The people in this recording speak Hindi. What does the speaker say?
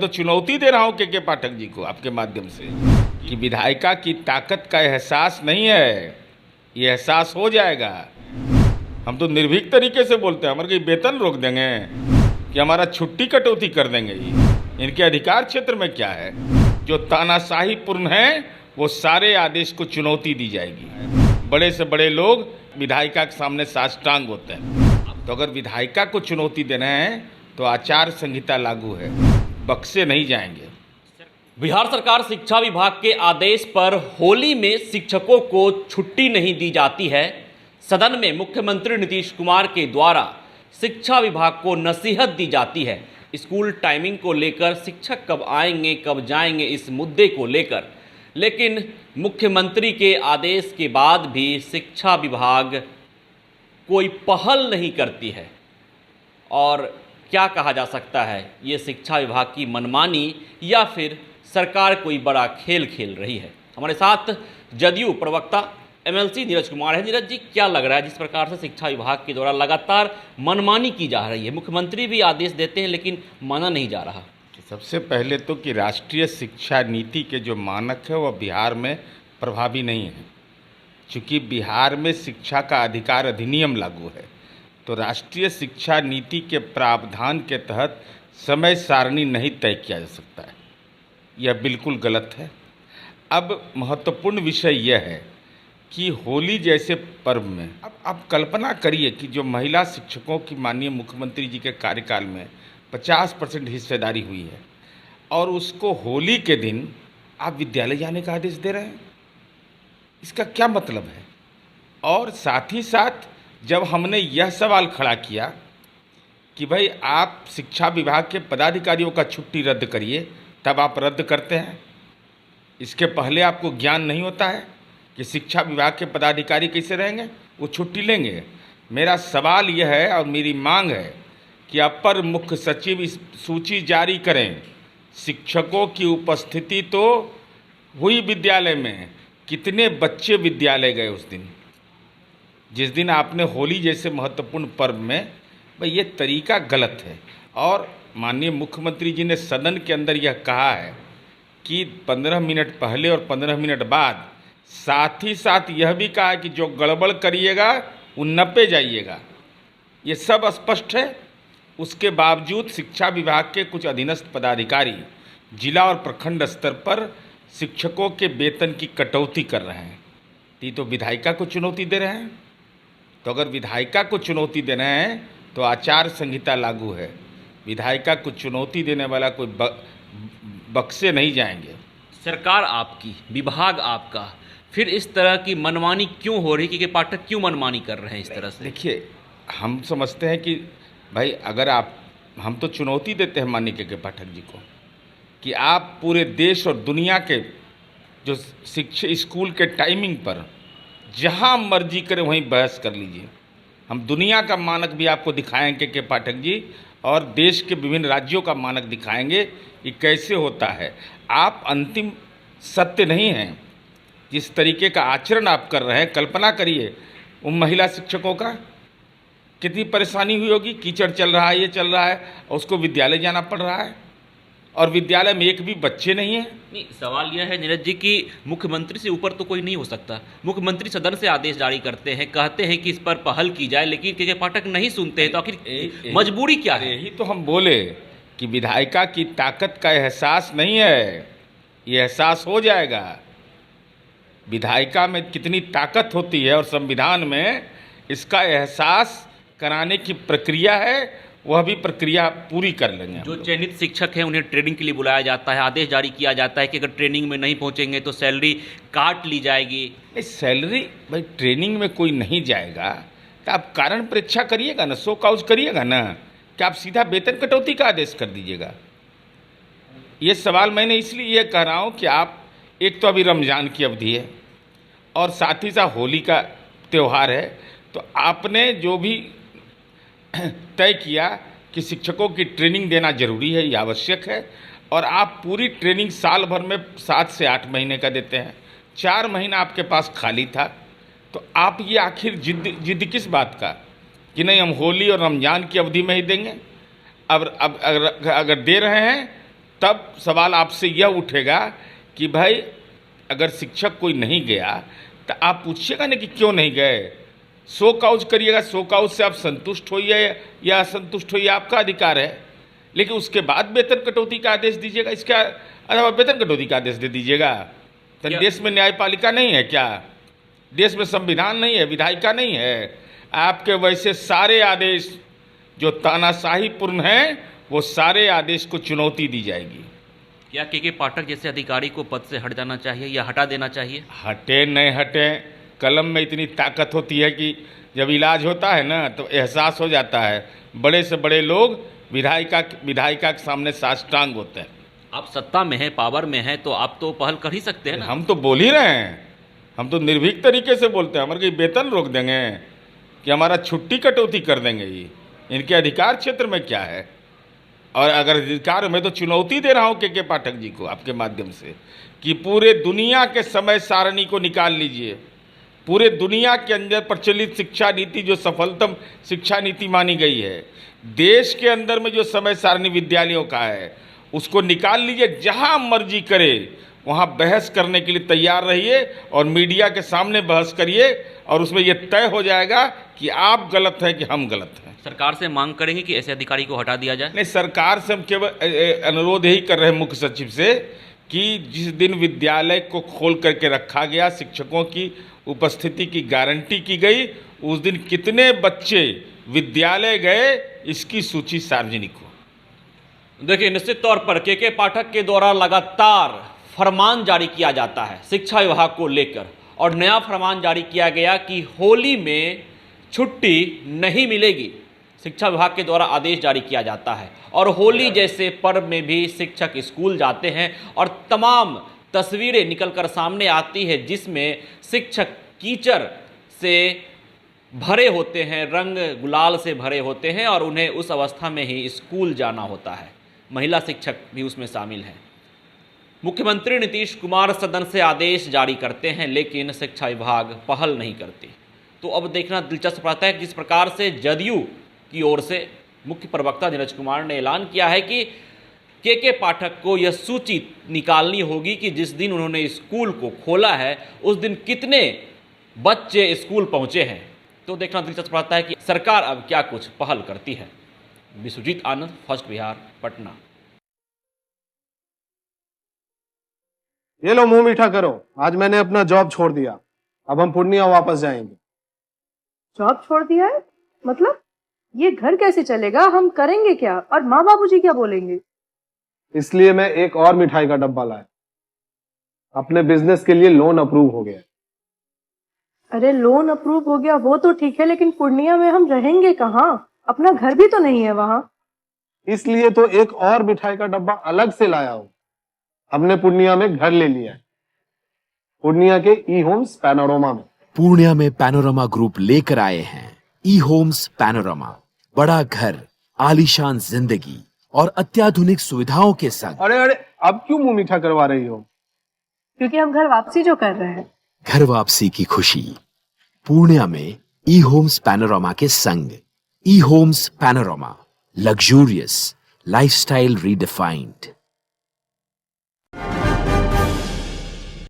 तो चुनौती दे रहा हूं के पाठक जी को आपके माध्यम से कि विधायिका की ताकत का एहसास नहीं है, ये एहसास हो जाएगा। हम तो निर्भीक तरीके से बोलते हैं, हमारे वेतन रोक देंगे कि हमारा छुट्टी कटौती कर देंगे। इनके अधिकार क्षेत्र में क्या है? जो तानाशाही पूर्ण है वो सारे आदेश को चुनौती दी जाएगी। बड़े से बड़े लोग विधायिका के सामने साष्टांग होते हैं। तो अगर विधायिका को चुनौती देना है तो आचार संहिता लागू है, बक्से नहीं जाएंगे। बिहार सरकार शिक्षा विभाग के आदेश पर होली में शिक्षकों को छुट्टी नहीं दी जाती है। सदन में मुख्यमंत्री नीतीश कुमार के द्वारा शिक्षा विभाग को नसीहत दी जाती है। स्कूल टाइमिंग को लेकर, शिक्षक कब आएंगे कब जाएंगे, इस मुद्दे को लेकर, लेकिन मुख्यमंत्री के आदेश के बाद भी शिक्षा विभाग कोई पहल नहीं करती है। और क्या कहा जा सकता है, ये शिक्षा विभाग की मनमानी या फिर सरकार कोई बड़ा खेल खेल रही है? हमारे साथ जदयू प्रवक्ता एमएलसी नीरज कुमार है। नीरज जी, क्या लग रहा है जिस प्रकार से शिक्षा विभाग के द्वारा लगातार मनमानी की जा रही है? मुख्यमंत्री भी आदेश देते हैं लेकिन माना नहीं जा रहा। सबसे पहले तो कि राष्ट्रीय शिक्षा नीति के जो मानक है वह बिहार में प्रभावी नहीं है। चूँकि बिहार में शिक्षा का अधिकार अधिनियम लागू है, तो राष्ट्रीय शिक्षा नीति के प्रावधान के तहत समय सारणी नहीं तय किया जा सकता है। यह बिल्कुल गलत है। अब महत्वपूर्ण विषय यह है कि होली जैसे पर्व में अब आप कल्पना करिए कि जो महिला शिक्षकों की माननीय मुख्यमंत्री जी के कार्यकाल में 50% हिस्सेदारी हुई है और उसको होली के दिन आप विद्यालय जाने का आदेश दे रहे हैं, इसका क्या मतलब है? और साथ ही साथ जब हमने यह सवाल खड़ा किया कि भाई आप शिक्षा विभाग के पदाधिकारियों का छुट्टी रद्द करिए, तब आप रद्द करते हैं। इसके पहले आपको ज्ञान नहीं होता है कि शिक्षा विभाग के पदाधिकारी कैसे रहेंगे, वो छुट्टी लेंगे। मेरा सवाल यह है और मेरी मांग है कि अपर मुख्य सचिव इस सूची जारी करें। शिक्षकों की उपस्थिति तो हुई विद्यालय में, कितने बच्चे विद्यालय गए उस दिन, जिस दिन आपने होली जैसे महत्वपूर्ण पर्व में? भाई ये तरीका गलत है। और माननीय मुख्यमंत्री जी ने सदन के अंदर यह कहा है कि 15 मिनट पहले और 15 मिनट बाद, साथ ही साथ यह भी कहा है कि जो गड़बड़ करिएगा वो नपे जाइएगा। ये सब स्पष्ट है। उसके बावजूद शिक्षा विभाग के कुछ अधीनस्थ पदाधिकारी जिला और प्रखंड स्तर पर शिक्षकों के वेतन की कटौती कर रहे हैं। ये तो विधायिका को चुनौती दे रहे हैं। तो अगर विधायिका को चुनौती देना है तो आचार संहिता लागू है। विधायिका को चुनौती देने वाला कोई बक्से नहीं जाएंगे। सरकार आपकी, विभाग आपका, फिर इस तरह की मनमानी क्यों हो रही? क्योंकि पाठक क्यों मनमानी कर रहे हैं इस तरह से? देखिए, हम समझते हैं कि भाई अगर हम तो चुनौती देते हैं माननीय के पाठक जी को कि आप पूरे देश और दुनिया के जो शिक्षा स्कूल के टाइमिंग पर जहाँ मर्जी करें वहीं बहस कर लीजिए। हम दुनिया का मानक भी आपको दिखाएंगे के पाठक जी, और देश के विभिन्न राज्यों का मानक दिखाएंगे कि कैसे होता है। आप अंतिम सत्य नहीं हैं। जिस तरीके का आचरण आप कर रहे हैं, कल्पना करिए उन महिला शिक्षकों का कितनी परेशानी हुई होगी। कीचड़ चल रहा है, ये चल रहा है, और उसको विद्यालय जाना पड़ रहा है, और विद्यालय में एक भी बच्चे नहीं हैं। नहीं, सवाल यह है नीरज जी कि मुख्यमंत्री से ऊपर तो कोई नहीं हो सकता। मुख्यमंत्री सदन से आदेश जारी करते हैं, कहते हैं कि इस पर पहल की जाए, लेकिन के पाठक नहीं सुनते हैं। तो आखिर मजबूरी क्या है? यही तो हम बोले कि विधायिका की ताकत का एहसास नहीं है, ये एहसास हो जाएगा। विधायिका में कितनी ताकत होती है और संविधान में इसका एहसास कराने की प्रक्रिया है, वह भी प्रक्रिया पूरी कर लेंगे। जो चयनित शिक्षक हैं उन्हें ट्रेनिंग के लिए बुलाया जाता है, आदेश जारी किया जाता है कि अगर ट्रेनिंग में नहीं पहुंचेंगे तो सैलरी काट ली जाएगी। सैलरी, भाई ट्रेनिंग में कोई नहीं जाएगा तो आप कारण परीक्षा करिएगा ना, शो काउज करिएगा ना, कि आप सीधा वेतन कटौती का आदेश कर दीजिएगा। ये सवाल मैंने इसलिए ये कह रहा हूँ कि आप, एक तो अभी रमज़ान की अवधि है और साथ ही साथ होली का त्यौहार है, तो आपने जो भी तय किया कि शिक्षकों की ट्रेनिंग देना जरूरी है, ये आवश्यक है, और आप पूरी ट्रेनिंग साल भर में 7 से 8 महीने का देते हैं। 4 महीना आपके पास खाली था, तो आप ये आखिर जिद किस बात का कि नहीं हम होली और रमज़ान की अवधि में ही देंगे? अब अगर दे रहे हैं तब सवाल आपसे यह उठेगा कि भाई अगर शिक्षक कोई नहीं गया तो आप पूछिएगा ना कि क्यों नहीं गए, शो काउज करिएगा, शो काउज से आप संतुष्ट होइए या असंतुष्ट होइए, आपका अधिकार है, लेकिन उसके बाद वेतन कटौती का आदेश दीजिएगा, इसका अलावा वेतन कटौती का आदेश दे दीजिएगा। तो देश में न्यायपालिका नहीं है क्या? देश में संविधान नहीं है, विधायिका नहीं है? आपके वैसे सारे आदेश जो तानाशाहीपूर्ण हैं वो सारे आदेश को चुनौती दी जाएगी। क्या के पाठक जैसे अधिकारी को पद से हट जाना चाहिए या हटा देना चाहिए? हटे नहीं हटे, कलम में इतनी ताकत होती है कि जब इलाज होता है ना तो एहसास हो जाता है। बड़े से बड़े लोग विधायिका के सामने साष्टांग होते हैं। आप सत्ता में हैं, पावर में हैं, तो आप तो पहल कर ही सकते हैं ना। हम तो बोल ही रहे हैं, हम तो निर्भीक तरीके से बोलते हैं। हमारे वेतन रोक देंगे कि हमारा छुट्टी कटौती कर देंगे, ये इनके अधिकार क्षेत्र में क्या है? और अगर अधिकार में तो चुनौती दे रहा हूँ के पाठक जी को आपके माध्यम से कि पूरे दुनिया के समय सारणी को निकाल लीजिए। पूरे दुनिया के अंदर प्रचलित शिक्षा नीति जो सफलतम शिक्षा नीति मानी गई है, देश के अंदर में जो समय सारणी विद्यालयों का है उसको निकाल लीजिए। जहाँ मर्जी करे वहाँ बहस करने के लिए तैयार रहिए और मीडिया के सामने बहस करिए और उसमें यह तय हो जाएगा कि आप गलत हैं कि हम गलत हैं। सरकार से मांग करेंगे कि ऐसे अधिकारी को हटा दिया जाए? नहीं, सरकार से हम केवल अनुरोध यही कर रहे हैं मुख्य सचिव से कि जिस दिन विद्यालय को खोल करके रखा गया, शिक्षकों की उपस्थिति की गारंटी की गई, उस दिन कितने बच्चे विद्यालय गए इसकी सूची सार्वजनिक हो। देखिए, निश्चित तौर पर के पाठक के द्वारा लगातार फरमान जारी किया जाता है शिक्षा विभाग को लेकर, और नया फरमान जारी किया गया कि होली में छुट्टी नहीं मिलेगी। शिक्षा विभाग के द्वारा आदेश जारी किया जाता है और होली जैसे पर्व में भी शिक्षक स्कूल जाते हैं और तमाम तस्वीरें निकलकर सामने आती है जिसमें शिक्षक कीचड़ से भरे होते हैं, रंग गुलाल से भरे होते हैं और उन्हें उस अवस्था में ही स्कूल जाना होता है। महिला शिक्षक भी उसमें शामिल हैं। मुख्यमंत्री नीतीश कुमार सदन से आदेश जारी करते हैं लेकिन शिक्षा विभाग पहल नहीं करती। तो अब देखना दिलचस्प रहता है कि जिस प्रकार से जदयू की ओर से मुख्य प्रवक्ता नीरज कुमार ने ऐलान किया है कि के पाठक को यह सूची निकालनी होगी कि जिस दिन उन्होंने स्कूल को खोला है उस दिन कितने बच्चे स्कूल पहुंचे हैं। तो देखना दिलचस्प रहता है कि सरकार अब क्या कुछ पहल करती है। विश्वजीत आनंद, फर्स्ट बिहार, पटना। ये लो मुंह मीठा करो, आज मैंने अपना जॉब छोड़ दिया, अब हम पूर्णिया वापस जाएंगे। जॉब छोड़ दिया है? मतलब ये घर कैसे चलेगा? हम करेंगे क्या? और माँ बाबूजी क्या बोलेंगे? इसलिए मैं एक और मिठाई का डब्बा लाया। अपने बिजनेस के लिए लोन अप्रूव हो गया। अरे लोन अप्रूव हो गया वो तो ठीक है, लेकिन पूर्णिया में हम रहेंगे कहाँ? अपना घर भी तो नहीं है वहाँ। इसलिए तो एक और मिठाई का डब्बा अलग से लाया हूँ। हमने पूर्णिया में घर ले लिया है, पूर्णिया के ई होम्स पैनोरमा में। पूर्णिया में पैनोरमा ग्रुप लेकर आए हैं ई होम्स पैनोरमा। बड़ा घर, आलीशान जिंदगी और अत्याधुनिक सुविधाओं के संग। अरे अब क्यों मुंह मीठा करवा रही हो? क्योंकि हम घर वापसी जो कर रहे हैं। घर वापसी की खुशी पूर्णिया में ई होम्स पैनोरमा के संग। E homes panorama, luxurious lifestyle redefined.